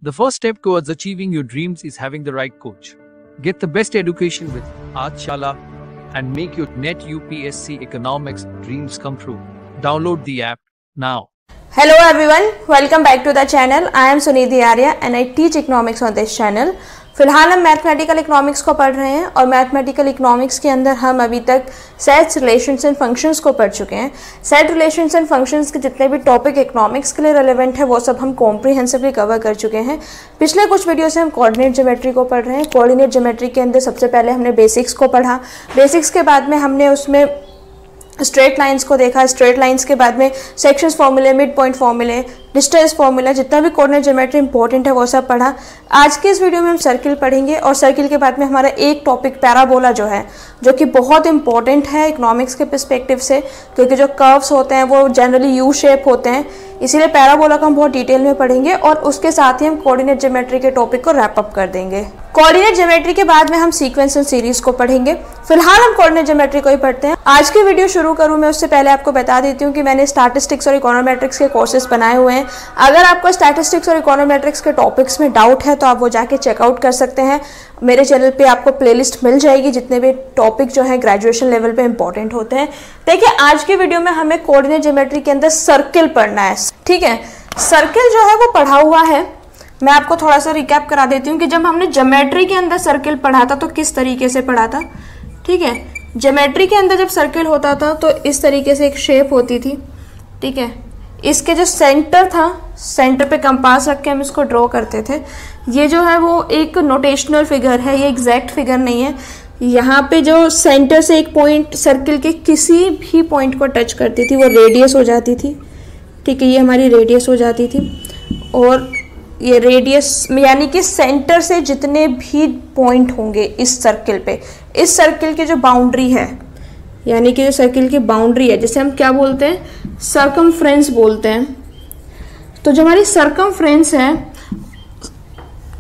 The first step towards achieving your dreams is having the right coach. Get the best education with Aadh and make your NET UPSC economics dreams come true. Download the app now. Hello everyone, welcome back to the channel. I am Sunidhi Arya and I teach economics on this channel. फिलहाल हम mathematical economics को पढ़ रहे हैं और mathematical economics के अंदर हम अभी तक सेट्स, रिलेशंस एंड फंक्शंस को पढ़ चुके हैं. सेट, रिलेशंस एंड फंक्शंस के जितने भी टॉपिक इकोनॉमिक्स के लिए रेलेवेंट है वो सब हम कॉम्प्रिहेंसिवली कवर कर चुके हैं. पिछले कुछ वीडियो से हम कोऑर्डिनेट ज्योमेट्री को पढ़ रहे हैं. कोऑर्डिनेट ज्योमेट्री के अंदर सबसे पहले हमने बेसिक्स को पढ़ा. बेसिक्स के बाद में हमने उसमें स्ट्रेट लाइंस को देखा. स्ट्रेट लाइंस के बाद में सेक्शंस फॉर्मूले, मिड पॉइंट फॉर्मूले, डिस्टेंस फॉर्मूला, जितना भी कोऑर्डिनेट ज्योमेट्री इंपॉर्टेंट है वो सब पढ़ा. आज के इस वीडियो में हम सर्किल पढ़ेंगे और सर्किल के बाद में हमारा एक टॉपिक पैराबोला जो है, जो कि बहुत इंपॉर्टेंट है इकोनॉमिक्स के पर्सपेक्टिव से, क्योंकि जो कर्व्स होते हैं वो जनरली यू शेप होते हैं, इसीलिए पैराबोला को हम बहुत डिटेल में पढ़ेंगे और उसके साथ ही हम कोऑर्डिनेट ज्योमेट्री के टॉपिक को रैप अप कर देंगे. कोऑर्डिनेट ज्योमेट्री के बाद में हम सीक्वेंस एंड सीरीज को पढ़ेंगे. फिलहाल हम कोऑर्डिनेट ज्योमेट्री को ही पढ़ते हैं. आज की वीडियो शुरू करूं मैं उससे पहले आपको बता देती हूं कि मैंने स्टैटिस्टिक्स और इकोनोमेट्रिक्स के कोर्सेज बनाए हुए हैं. अगर आपको स्टैटिस्टिक्स और इकोनोमेट्रिक्स के टॉपिक्स में डाउट है तो आप वो जाके चेकआउट कर सकते हैं. मेरे चैनल पे आपको प्लेलिस्ट मिल जाएगी जितने भी टॉपिक जो है ग्रेजुएशन लेवल पे इंपॉर्टेंट होते हैं. देखिए, आज की वीडियो में हमें कोऑर्डिनेट ज्योमेट्री के अंदर सर्किल पढ़ना है. ठीक है, सर्किल जो है वो पढ़ा हुआ है. मैं आपको थोड़ा सा रिकैप करा देती हूँ कि जब हमने ज्योमेट्री के अंदर सर्किल पढ़ा था तो किस तरीके से पढ़ा था. ठीक है, ज्योमेट्री के अंदर जब सर्किल होता था तो इस तरीके से एक शेप होती थी. ठीक है, इसके जो सेंटर था, सेंटर पे कंपास रख के हम इसको ड्रॉ करते थे. ये जो है वो एक नोटेशनल फिगर है, ये एग्जैक्ट फिगर नहीं है. यहाँ पे जो सेंटर से एक पॉइंट सर्किल के किसी भी पॉइंट को टच करती थी वो रेडियस हो जाती थी. ठीक है, ये हमारी रेडियस हो जाती थी. और ये रेडियस यानी कि सेंटर से जितने भी पॉइंट होंगे इस सर्किल पे, इस सर्किल की जो बाउंड्री है, यानी कि जो सर्किल की बाउंड्री है, जिसे हम क्या बोलते हैं, सर्कमफ्रेंस बोलते हैं. तो जो हमारी सर्कमफ्रेंस है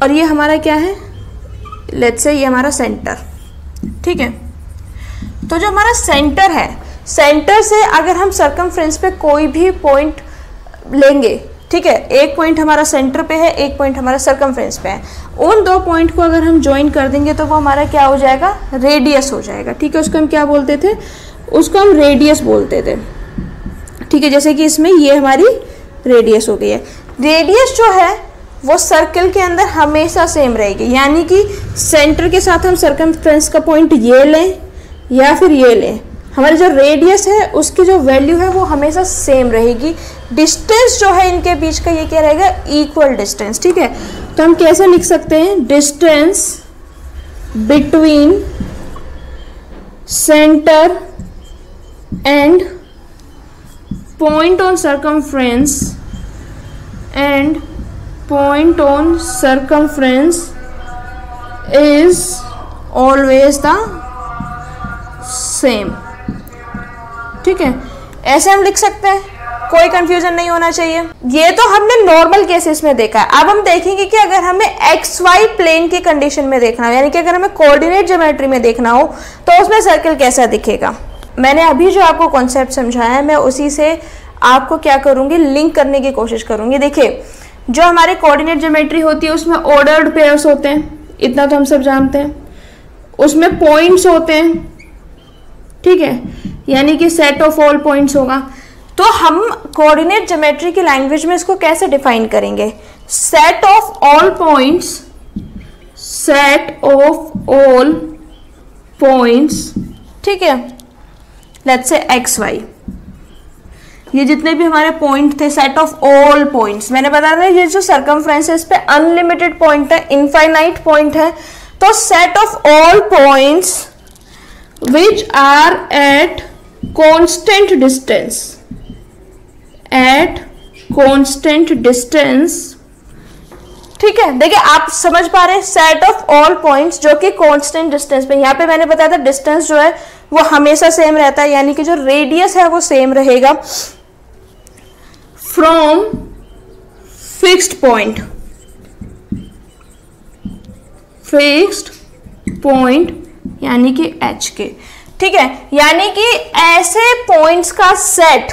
और ये हमारा क्या है, लेट्स से ये हमारा सेंटर. ठीक है, तो जो हमारा सेंटर है, सेंटर से अगर हम सर्कमफ्रेंस पे कोई भी पॉइंट लेंगे, ठीक है, एक पॉइंट हमारा सेंटर पे है, एक पॉइंट हमारा सर्कमफ्रेंस पे है, उन दो पॉइंट को अगर हम ज्वाइन कर देंगे तो वो हमारा क्या हो जाएगा, रेडियस हो जाएगा. ठीक है, उसको हम क्या बोलते थे, उसको हम रेडियस बोलते थे. ठीक है, जैसे कि इसमें ये हमारी रेडियस हो गई है. रेडियस जो है वो सर्कल के अंदर हमेशा सेम रहेगी, यानी कि सेंटर के साथ हम सर्कमफ्रेंस का पॉइंट ये लें या फिर ये लें, हमारी जो रेडियस है उसकी जो वैल्यू है वो हमेशा सेम रहेगी. डिस्टेंस जो है इनके बीच का ये क्या रहेगा, इक्वल डिस्टेंस. ठीक है, तो हम कैसे लिख सकते हैं, distance between centre and point on circumference and point on circumference is always the same. ठीक है, ऐसे हम लिख सकते हैं, कोई कंफ्यूजन नहीं होना चाहिए. ये तो हमने नॉर्मल केसेस में देखा है. अब हम देखेंगे कि अगर हमें एक्स वाई प्लेन की कंडीशन में देखना हो, यानी कि अगर हमें कोऑर्डिनेट ज्योमेट्री में देखना हो तो उसमें सर्किल कैसा दिखेगा. मैंने अभी जो आपको कॉन्सेप्ट समझाया है मैं उसी से आपको क्या करूंगी, लिंक करने की कोशिश करूंगी. देखिए, जो हमारे कोऑर्डिनेट ज्योमेट्री होती है उसमें ऑर्डर्ड पेयर्स होते हैं, इतना तो हम सब जानते हैं. उसमें पॉइंट्स होते हैं. ठीक है, यानी कि सेट ऑफ ऑल पॉइंट्स होगा. तो हम कोऑर्डिनेट ज्योमेट्री की लैंग्वेज में इसको कैसे डिफाइन करेंगे, set of all points, set of all points. ठीक है, लेट्स से एक्स वाई, ये जितने भी हमारे पॉइंट थे, सेट ऑफ ऑल पॉइंट्स. मैंने बताया था ये जो सर्कमफ्रेंस है इस पे अनलिमिटेड पॉइंट है, इनफाइनाइट पॉइंट है. तो set of all points which are at constant distance, at constant distance. ठीक है, देखिए आप समझ पा रहे हैं, सेट ऑफ ऑल पॉइंट्स जो कि कांस्टेंट डिस्टेंस पे. यहाँ पे मैंने बताया था डिस्टेंस जो है वो हमेशा सेम रहता है, यानी कि जो रेडियस है वो सेम रहेगा. From fixed point, fixed point यानी कि एच के. ठीक है, यानी कि ऐसे पॉइंट्स का सेट,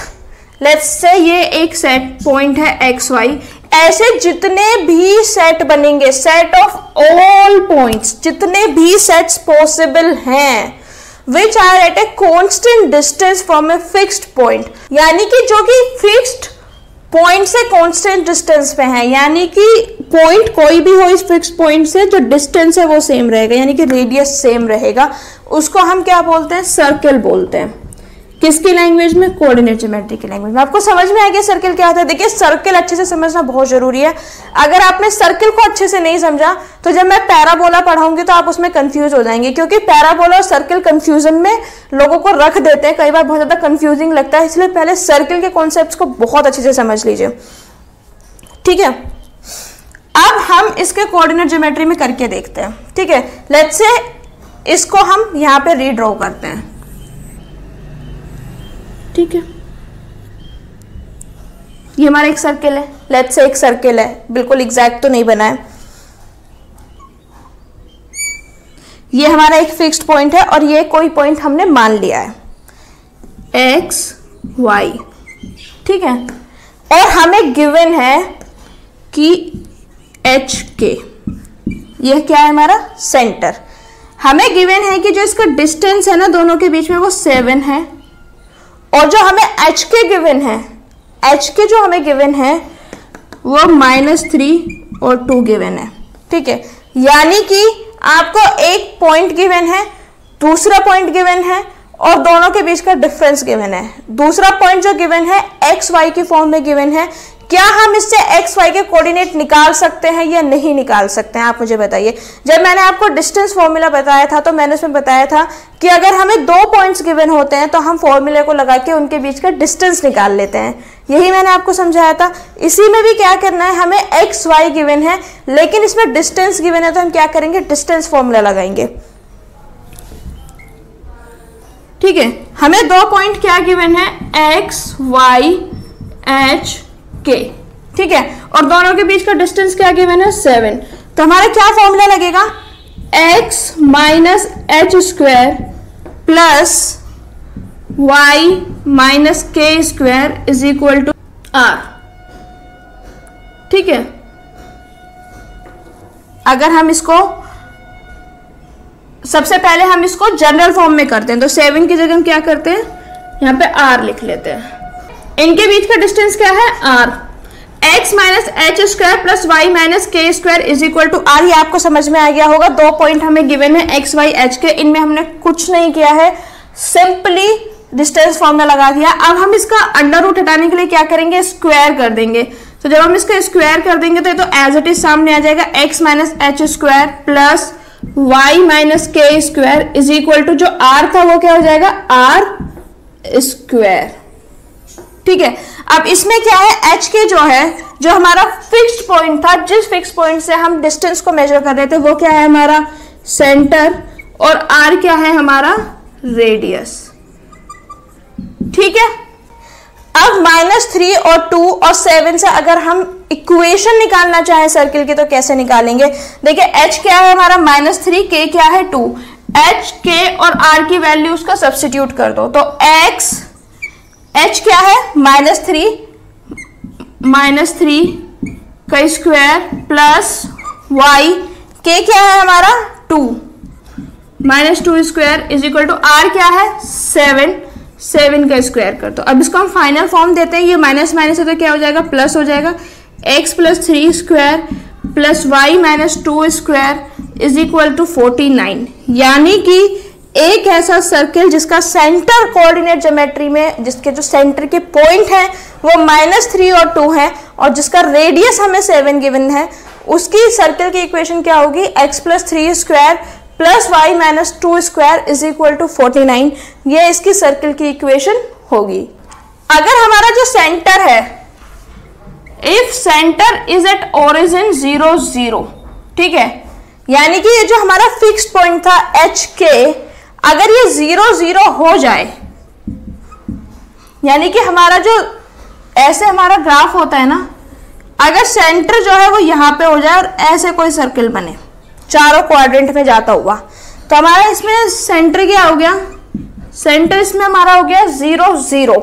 लेट्स से ये एक सेट पॉइंट है एक्स वाई, ऐसे जितने भी सेट बनेंगे, सेट ऑफ ऑल पॉइंट्स, जितने भी सेट्स पॉसिबल हैं which are at a constant distance from a fixed point, यानी कि जो कि फिक्स्ड पॉइंट से कांस्टेंट डिस्टेंस पे है, यानी कि पॉइंट कोई भी हो इस फिक्स पॉइंट से, जो डिस्टेंस है वो सेम रहेगा, यानी कि रेडियस सेम रहेगा, उसको हम क्या बोलते हैं? सर्कल बोलते हैं। किसकी लैंग्वेज में? कोऑर्डिनेट ज्योमेट्री की लैंग्वेज में। आपको समझ में आ गया सर्कल क्या होता है? देखिए सर्कल अच्छे से समझना बहुत जरूरी है। अगर आपने सर्कल को अच्छे से नहीं समझा तो जब मैं पैराबोला पढ़ाऊंगी तो आप उसमें कंफ्यूज हो जाएंगे, क्योंकि पैराबोला और सर्कल कंफ्यूजन में लोगों को रख देते हैं, कई बार बहुत ज्यादा कंफ्यूजिंग लगता है, इसलिए पहले सर्कल के कॉन्सेप्ट्स को बहुत अच्छे से समझ लीजिए, ठीक है। अब हम इसके कोऑर्डिनेट ज्योमेट्री में करके देखते हैं, ठीक है। लेट्स से इसको हम यहाँ पे रीड्रॉ करते हैं, ठीक है। ये हमारा एक सर्कल है, लेट्स से एक सर्कल है, बिल्कुल एग्जैक्ट तो नहीं बना है। ये हमारा एक फिक्स्ड पॉइंट है और ये कोई पॉइंट हमने मान लिया है x y, ठीक है। और हमें गिवन है कि एच के, ये क्या है? हमारा सेंटर। हमें गिवन है कि जो इसका डिस्टेंस है ना दोनों के बीच में वो 7 है, और जो हमें एच के गिवन है, एच के जो हमें गिवन है वो -3 और 2 गिवन है, ठीक है। यानी कि आपको एक पॉइंट गिवन है, दूसरा पॉइंट गिवन है और दोनों के बीच का डिफरेंस गिवन है। दूसरा पॉइंट जो गिवन है एक्स वाई की फॉर्म में गिवन है। क्या हम इससे एक्स वाई के कोऑर्डिनेट निकाल सकते हैं या नहीं निकाल सकते हैं? आप मुझे बताइए। जब मैंने आपको डिस्टेंस फॉर्मूला बताया था तो मैंने उसमें बताया था कि अगर हमें 2 पॉइंट्स गिवन होते हैं तो हम फॉर्मूले को लगा के उनके बीच का डिस्टेंस निकाल लेते हैं, यही मैंने आपको समझाया था। इसी में भी क्या करना है, हमें एक्स वाई गिवन है लेकिन इसमें डिस्टेंस गिवन है, तो हम क्या करेंगे? डिस्टेंस फॉर्मूला लगाएंगे, ठीक है। हमें 2 पॉइंट क्या गिवन है? एक्स वाई एच के, ठीक है, और दोनों के बीच का डिस्टेंस क्या गिवन है? 7। तो हमारा क्या फॉर्मूला लगेगा? x minus H square plus Y minus K square is equal to R, ठीक है। अगर हम इसको सबसे पहले हम इसको जनरल फॉर्म में करते हैं, तो 7 की जगह हम क्या करते हैं? यहाँ पे r लिख लेते हैं। इनके बीच का डिस्टेंस क्या है? r। x minus H square plus Y minus K square is equal to R. ये आपको समझ में आ गया होगा। 2 पॉइंट हमें गिवन है x y h के, इनमें हमने कुछ नहीं किया है, सिंपली डिस्टेंस फॉर्मूला लगा दिया। अब हम इसका अंडर रूट हटाने के लिए क्या करेंगे? स्क्वायर कर देंगे। तो जब हम इसका स्क्वायर कर देंगे तो एज इट इज सामने आ जाएगा x minus H square plus Y minus K square is equal to जो r था वो क्या हो जाएगा? r स्क्वायर, ठीक है। अब इसमें क्या है? h के जो है, जो हमारा फिक्स्ड पॉइंट था, जिस फिक्स पॉइंट से हम डिस्टेंस को मेजर कर रहे थे वो क्या है? हमारा सेंटर, और r क्या है? हमारा रेडियस, ठीक है। अब -3 और 2 और 7 से अगर हम इक्वेशन निकालना चाहें सर्किल की तो कैसे निकालेंगे? देखिए h क्या है हमारा? -3, k क्या है? 2। h, k और r की वैल्यूज का सब्स्टिट्यूट कर दो, तो h क्या है? -3 का स्क्वायर प्लस y, k क्या है हमारा? 2 -2 square is equal to r क्या है? 7 का स्क्वायर कर दो। अब इसको हम फाइनल फॉर्म देते हैं, ये माइनस माइनस है तो क्या हो जाएगा? प्लस हो जाएगा। x plus 3 square plus Y minus 2 square is equal to 49। यानी कि एक ऐसा सर्किल जिसका सेंटर कोऑर्डिनेट ज्योमेट्री में, जिसके जो सेंटर के पॉइंट हैं वो -3 और 2 है और जिसका रेडियस हमें 7 गिवन है, उसकी सर्किल की इक्वेशन क्या होगी? x plus 3 square plus Y minus 2 square is equal to 49। ये इसकी सर्किल की इक्वेशन होगी। अगर हमारा जो सेंटर है, if centre is at origin 0 0, ठीक है, यानी कि ये जो हमारा फिक्स्ड पॉइंट था एच के, अगर ये 0 0 हो जाए, यानी कि हमारा जो ऐसे हमारा ग्राफ होता है ना, अगर सेंटर जो है वो यहां पे हो जाए और ऐसे कोई सर्किल बने चारों क्वाड्रेंट में जाता हुआ, तो हमारा इसमें सेंटर क्या हो गया? सेंटर इसमें हमारा हो गया 0 0।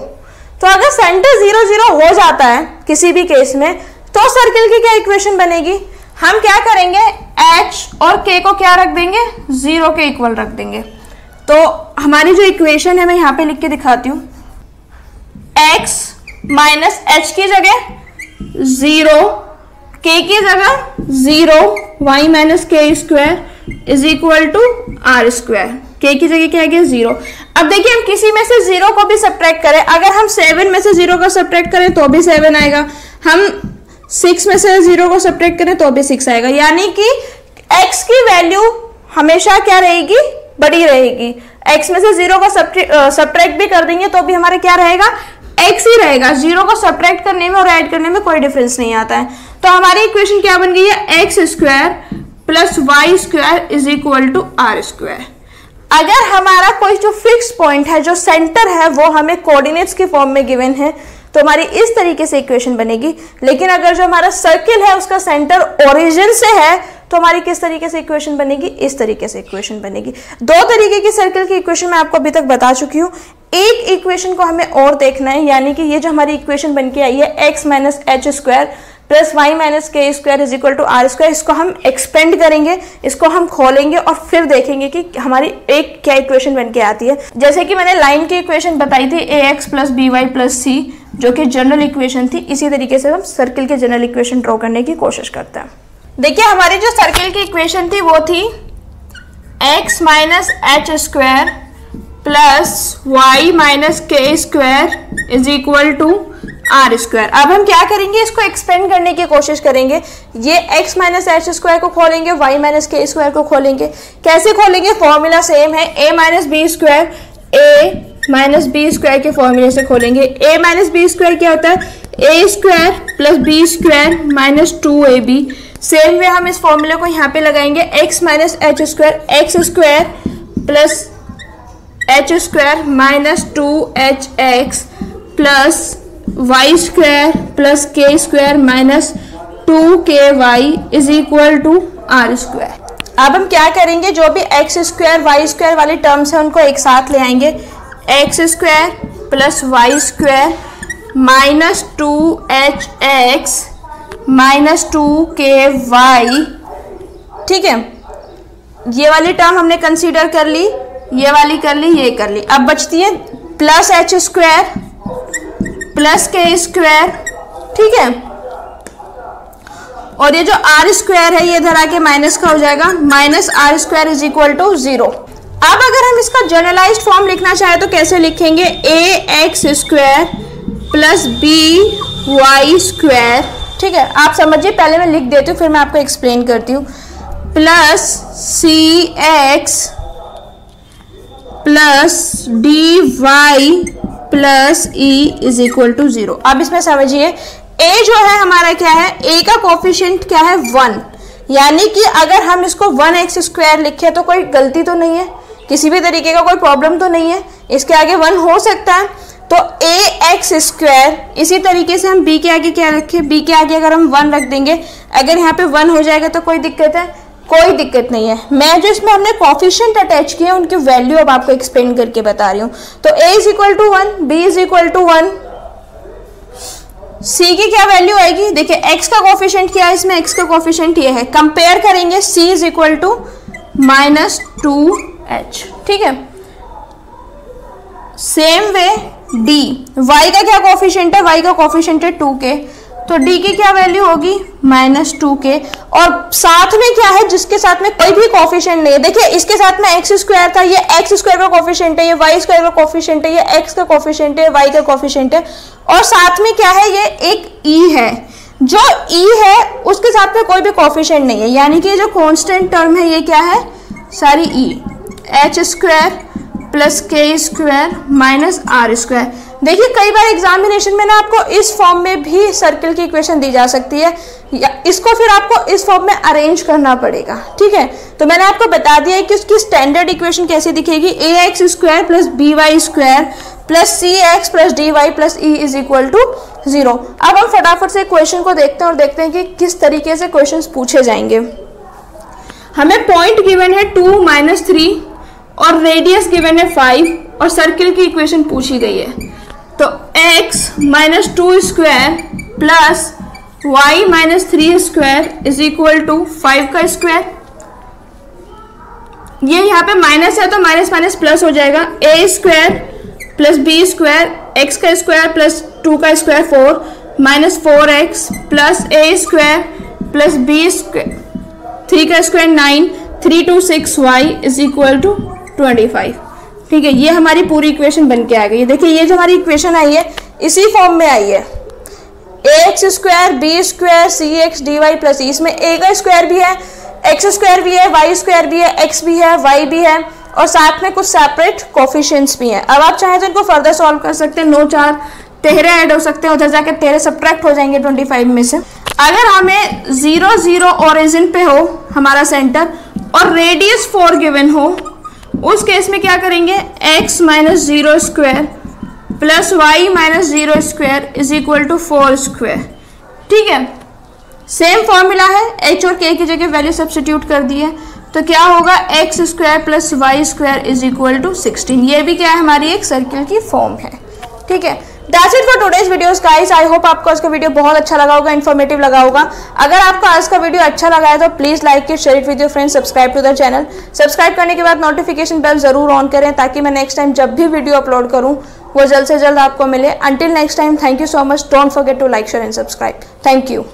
तो अगर सेंटर 0 0 हो जाता है किसी भी केस में, तो सर्किल की क्या इक्वेशन बनेगी, हम क्या करेंगे, h और k को क्या रख देंगे, 0 के इक्वल रख देंगे। तो हमारी जो इक्वेशन है मैं यहाँ पे लिख के दिखाती हूँ, x माइनस एच की जगह 0, k की जगह 0, y minus K square is equal to R square, k की जगह क्या आ गया 0। अब देखिए हम किसी में से 0 को भी सब्ट्रैक्ट करें, अगर हम 7 में से 0 को सब्ट्रैक्ट करें तो भी 7 आएगा, हम 6 में से 0 को सब्ट्रैक्ट करें तो भी 6 आएगा, यानी कि x की वैल्यू हमेशा क्या रहेगी, बड़ी रहेगी। x में से 0 को सब्ट्रैक्ट भी कर देंगे तो भी हमारे क्या रहेगा, x ही रहेगा। 0 को सब्ट्रैक्ट करने में और ऐड करने में कोई डिफरेंस नहीं आता है। तो हमारी इक्वेशन क्या बन गई है, X square plus Y square is equal to R square. अगर हमारा कोई जो फिक्स पॉइंट है, जो सेंटर है, वो हमें कोऑर्डिनेट्स के फॉर्म में गिवन है तो हमारी इस तरीके से इक्वेशन बनेगी। लेकिन अगर जो हमारा सर्किल है उसका सेंटर ओरिजिन से है तो हमारी किस तरीके से इक्वेशन बनेगी, इस तरीके से इक्वेशन बनेगी। दो तरीके की सर्किल की इक्वेशन मैं आपको अभी तक बता चुकी हूँ। एक इक्वेशन को हमें और देखना है, यानी कि ये जो हमारी इक्वेशन बन के आई है X minus H square plus Y minus K square is equal to R square, इसको हम एक्सपेंड करेंगे, इसको हम खोलेंगे और फिर देखेंगे कि हमारी एक क्या इक्वेशन बन के आती है। जैसे कि मैंने लाइन की इक्वेशन बताई थी A X plus B Y plus C, जो कि जनरल इक्वेशन थी, इसी तरीके से हम सर्किल के जनरल इक्वेशन ड्रॉ करने की कोशिश करते हैं। देखिए हमारी जो सर्किल की इक्वेशन थी वो थी X minus H square plus Y minus K square is equal to R square. अब हम क्या करेंगे, इसको एक्सपेंड करने की कोशिश करेंगे। ये x माइनस एच स्क्वायर को खोलेंगे, y माइनस के स्क्वायर को खोलेंगे। कैसे खोलेंगे, फॉर्मूला सेम है, a minus B square, a minus B square के फॉर्मूले से खोलेंगे। a माइनस बी स्क्वायर क्या होता है, a square plus B square minus 2ab। Same way हम इस फॉर्मूले को यहाँ पे लगाएंगे, x minus H square, X square plus H square minus 2hx plus Y square plus K square minus 2ky is equal to R square. अब हम क्या करेंगे, जो भी एक्स स्क्वायर वाई स्क्वायर वाली टर्म्स है उनको एक साथ ले आएंगे। X square plus Y square minus 2hx minus 2ky, ठीक है। ये वाली टर्म हमने कंसीडर कर ली, ये वाली कर ली, ये कर ली। अब बचती है plus H square plus K square, ठीक है। और ये जो आर स्क्वायर है ये इधर आके माइनस का हो जाएगा, minus R square is equal to 0। अब अगर हम इसका जनरलाइज्ड फॉर्म लिखना चाहे तो कैसे लिखेंगे, A X square plus B Y square, ठीक है। आप समझिए, पहले मैं लिख देती हूँ फिर मैं आपको एक्सप्लेन करती हूँ। Plus C X plus D Y plus E is equal to 0। अब इसमें समझिए, a जो है हमारा क्या है, a का कोफिशिएंट क्या है 1, यानी कि अगर हम इसको 1x स्क्वायर लिखे तो कोई गलती तो नहीं है, किसी भी तरीके का कोई प्रॉब्लम तो नहीं है, इसके आगे 1 हो सकता है। तो ax स्क्वायर, इसी तरीके से हम b के आगे क्या रखें, b के आगे अगर हम 1 रख देंगे, अगर यहाँ पे 1 हो जाएगा तो कोई दिक्कत है, कोई दिक्कत नहीं है। मैं जो इसमें हमने कोफिशिएंट अटैच किए उनकी वैल्यू अब आपको एक्सप्लेन करके बता रही हूँ। तो a is equal to 1, b is equal to 1, c की क्या वैल्यू आएगी, देखिए x का कोफिशिएंट क्या है, इसमें x का कोफिशिएंट ये है, कंपेयर करेंगे, c is equal to minus 2h, ठीक है। सेम वे d, y का क्या कोफिशिएंट है, y का कोफिशिएंट है 2k, तो d की क्या वैल्यू होगी, माइनस 2k। और साथ में क्या है, जिसके साथ में कोई भी कोफिशिएंट नहीं है, देखिए इसके साथ में एक्स स्क्वायर था, ये एक्स स्क्वायर का कोफिशिएंट है, ये वाई स्क्वायर का कोफिशिएंट है, ये एक्स का कोफिशिएंट है, वाई का कोफिशिएंट है, और साथ में क्या है, ये एक ई है। जो ई है उसके साथ में कोई भी कोफिशिएंट नहीं है, यानी कि जो कांस्टेंट टर्म है ये क्या है, सारी ई, H square plus K square minus R square. देखिए कई बार एग्जामिनेशन में ना आपको इस फॉर्म में भी सर्किल की इक्वेशन दी जा सकती है, या इसको फिर आपको इस फॉर्म में अरेंज करना पड़ेगा, ठीक है। तो मैंने आपको बता दिया है कि उसकी स्टैंडर्ड इक्वेशन कैसे दिखेगी, A X square plus B Y square plus C X plus D Y plus E is equal to 0। अब हम फटाफट से क्वेश्चन को देखते हैं और देखते हैं कि किस तरीके से क्वेश्चन पूछे जाएंगे। हमें पॉइंट गिवन है 2 - 3 और रेडियस गिवन है 5 और सर्किल की इक्वेशन पूछी गई है। तो x minus 2 square plus y minus 3 square is equal to 5 का स्क्वायर। ये यहाँ पे माइनस है तो माइनस माइनस प्लस हो जाएगा, a square plus B square X का स्क्वायर प्लस 2 का square 4 minus 4x plus a square plus B square 3 का square 9 3 2 6 y is equal to 25। ठीक है, ये हमारी पूरी इक्वेशन बन के आ गई है। देखिए ये जो हमारी इक्वेशन आई है इसी फॉर्म में आई है, ax स्क्वायर बी स्क्वायर सी एक्स डी वाई प्लस इसमें a का स्क्वायर भी है, x स्क्वायर भी है, y स्क्वायर भी है, x भी है, y भी है और साथ में कुछ सेपरेट कोफिशिएंट्स भी हैं। अब आप चाहें तो इनको फर्दर सॉल्व कर सकते हैं, 9 4 13 ऐड हो सकते हैं, उधर जाके 13 सब्ट्रैक्ट हो जाएंगे 25 में से। अगर हमें 0 0 ओरिजिन पे हो हमारा सेंटर और रेडियस 4 गिवन हो, उस केस में क्या करेंगे, x minus 0 square plus Y minus 0 square is equal to 4 square. ठीक है, सेम फॉर्मूला है, h और k की जगह वैल्यू सब्स्टिट्यूट कर दी है तो क्या होगा, x square plus Y square is equal to 16। ये भी क्या है, हमारी एक सर्किल की फॉर्म है। ठीक है, that's it for today's videos guys. I hope आपको आज का वीडियो बहुत अच्छा लगा होगा, इन्फॉर्मेटिव लगा होगा। अगर आपको आज का वीडियो अच्छा लगा है तो please like it, share it with your friends, subscribe to the channel. Subscribe करने के बाद नोटिफिकेशन बेल जरूर ऑन करें ताकि मैं नेक्स्ट टाइम जब भी वीडियो अपलोड करूं वो जल्द से जल्द आपको मिले। Until next time, thank you so much. Don't forget to like, share and subscribe. Thank you.